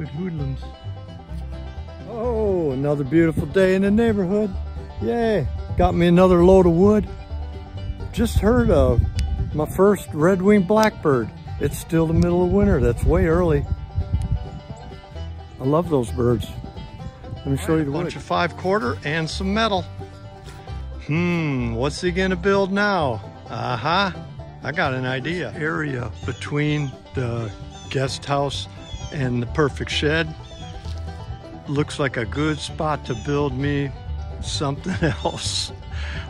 good hoodlums. Oh, another beautiful day in the neighborhood. Yay, got me another load of wood. Just heard of my first red-winged blackbird. It's still the middle of winter. That's way early. I love those birds. Let me show you the wood. A bunch of 5/4 and some metal. What's he gonna build now? I got an idea. Area between the guest house and the perfect shed looks like a good spot to build me something else.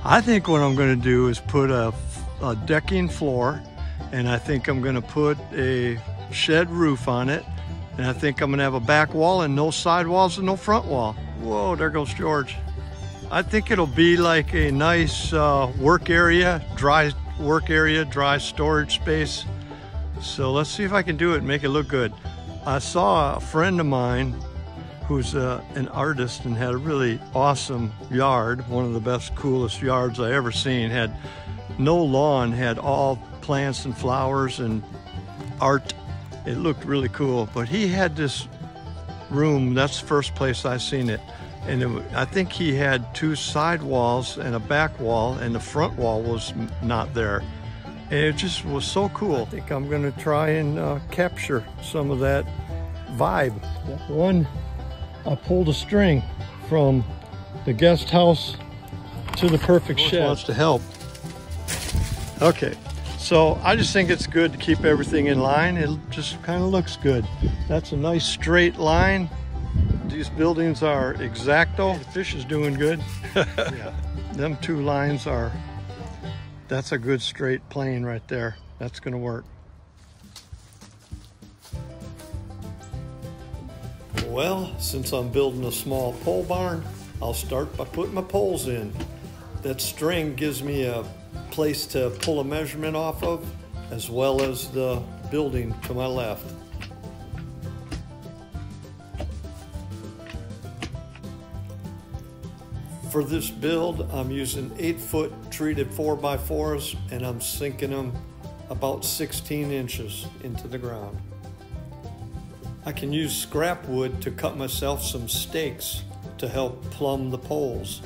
I think what I'm gonna do is put a decking floor, and I think I'm gonna put a shed roof on it, and I think I'm gonna have a back wall and no side walls and no front wall. Whoa, there goes George. I think it'll be like a nice work area, dry storage space. So let's see if I can do it and make it look good. I saw a friend of mine who's an artist and had a really awesome yard, one of the best, coolest yards I ever seen. Had no lawn, had all plants and flowers and art. It looked really cool, but he had this room, that's the first place I seen it. And I think he had 2 side walls and a back wall, and the front wall was not there. And it just was so cool. I think I'm gonna try and capture some of that vibe. One, I pulled a string from the guest house to the perfect shed. Wants to help. Okay, so I just think it's good to keep everything in line. It just kind of looks good. That's a nice straight line. These buildings are exacto. The fish is doing good. Yeah, them 2 lines are, that's a good straight plane right there. That's gonna work. Well, since I'm building a small pole barn, I'll start by putting my poles in. That string gives me a place to pull a measurement off of, as well as the building to my left. For this build, I'm using 8-foot treated 4x4s, and I'm sinking them about 16 inches into the ground. I can use scrap wood to cut myself some stakes to help plumb the poles.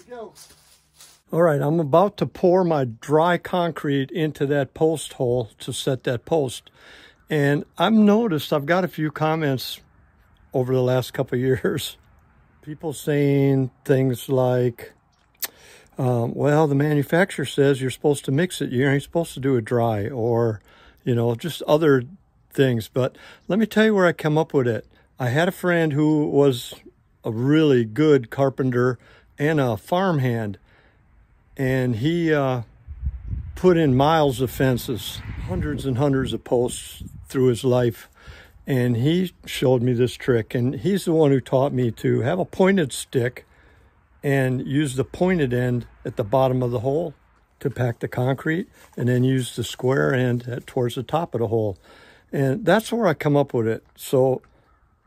Go. All right, I'm about to pour my dry concrete into that post hole to set that post. And I've noticed I've got a few comments over the last couple of years. People saying things like, well, the manufacturer says you're supposed to mix it. You ain't supposed to do it dry. Or, you know, just other things. But let me tell you where I come up with it. I had a friend who was a really good carpenter and a farmhand, and he put in miles of fences, hundreds and hundreds of posts through his life. And he showed me this trick, and he's the one who taught me to have a pointed stick and use the pointed end at the bottom of the hole to pack the concrete, and then use the square end towards the top of the hole. And that's where I come up with it. So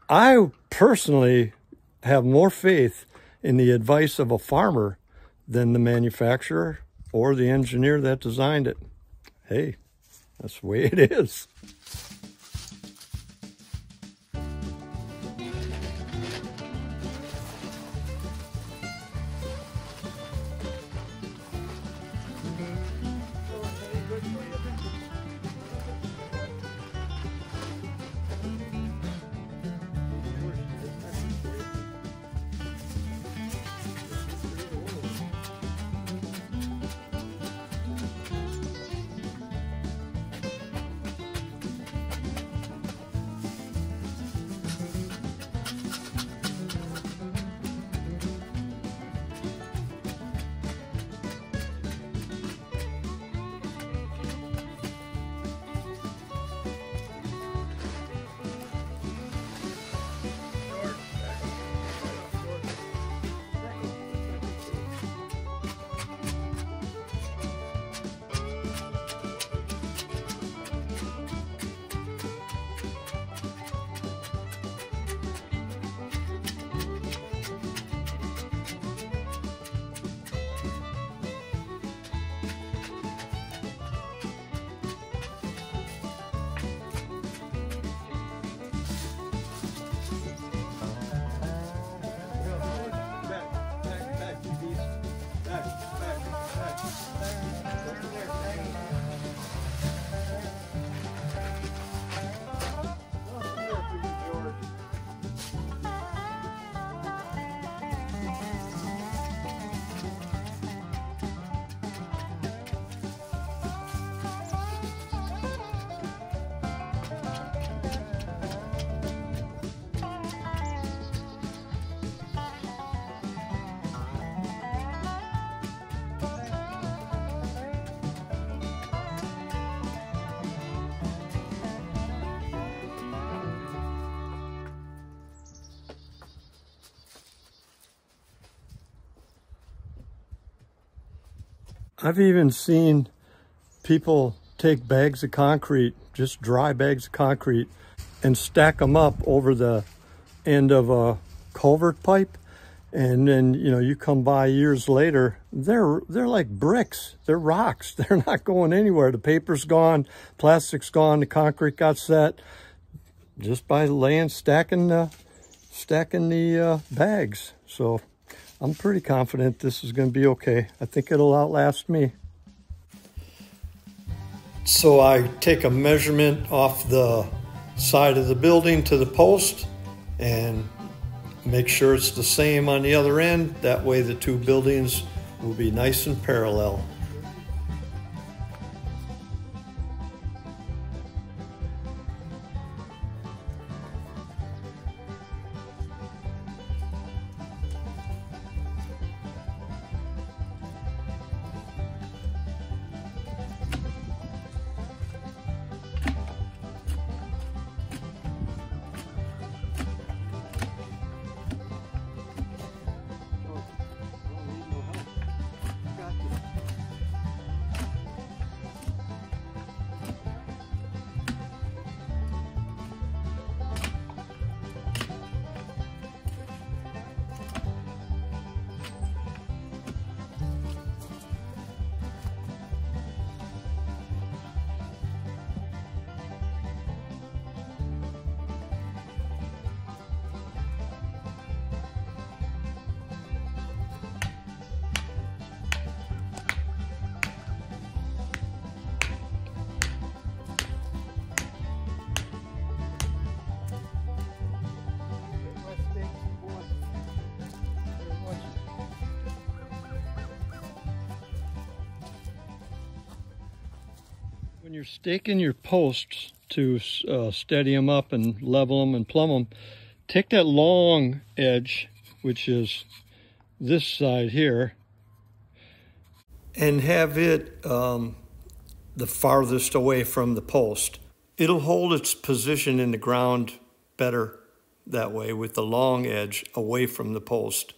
I personally have more faith in the advice of a farmer than the manufacturer or the engineer that designed it. Hey, that's the way it is. I've even seen people take bags of concrete, just dry bags of concrete, and stack them up over the end of a culvert pipe. And then, you know, you come by years later, they're like bricks. They're rocks. They're not going anywhere. The paper's gone, plastic's gone, the concrete got set just by stacking the bags. So I'm pretty confident this is going to be okay. I think it'll outlast me. So I take a measurement off the side of the building to the post and make sure it's the same on the other end. That way the two buildings will be nice and parallel. When you're staking your posts to steady them up and level them and plumb them. Take that long edge, which is this side here, and have it the farthest away from the post. It'll hold its position in the ground better that way, with the long edge away from the post.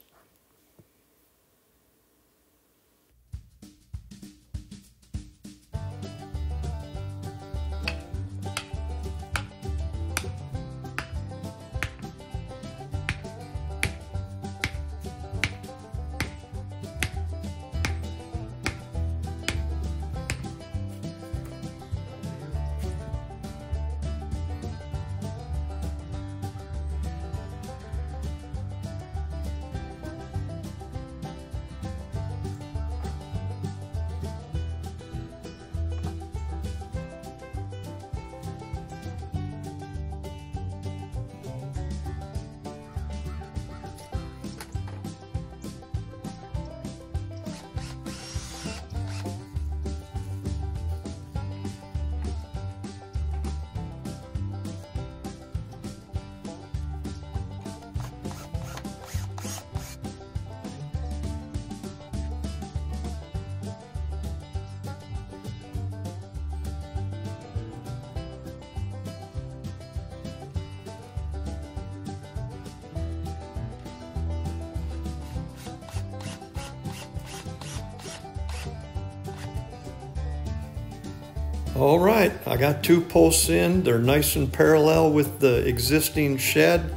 All right, I got 2 posts in. They're nice and parallel with the existing shed.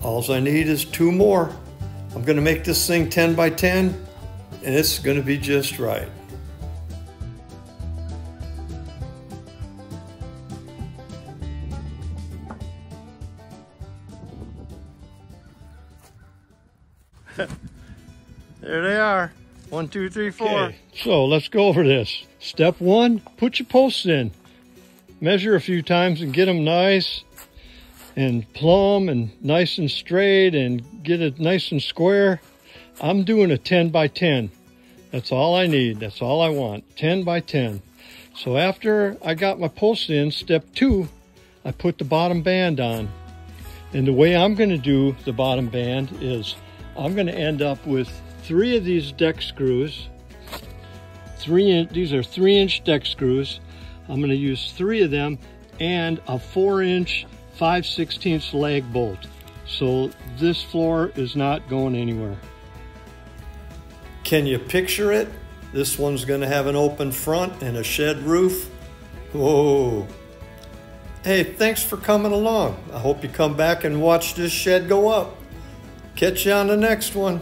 All I need is 2 more. I'm gonna make this thing 10 by 10, and it's gonna be just right. There they are. 1, 2, 3, 4. Okay, so let's go over this. Step 1, put your posts in. Measure a few times and get them nice and plumb and nice and straight and get it nice and square. I'm doing a 10 by 10. That's all I need. That's all I want. 10 by 10. So after I got my posts in, step 2, I put the bottom band on. And the way I'm going to do the bottom band is I'm going to end up with 3 of these deck screws. These are 3-inch deck screws. I'm going to use 3 of them and a 4-inch 5/16 lag bolt. So this floor is not going anywhere. Can you picture it? This one's going to have an open front and a shed roof. Whoa. Hey, thanks for coming along. I hope you come back and watch this shed go up. Catch you on the next one.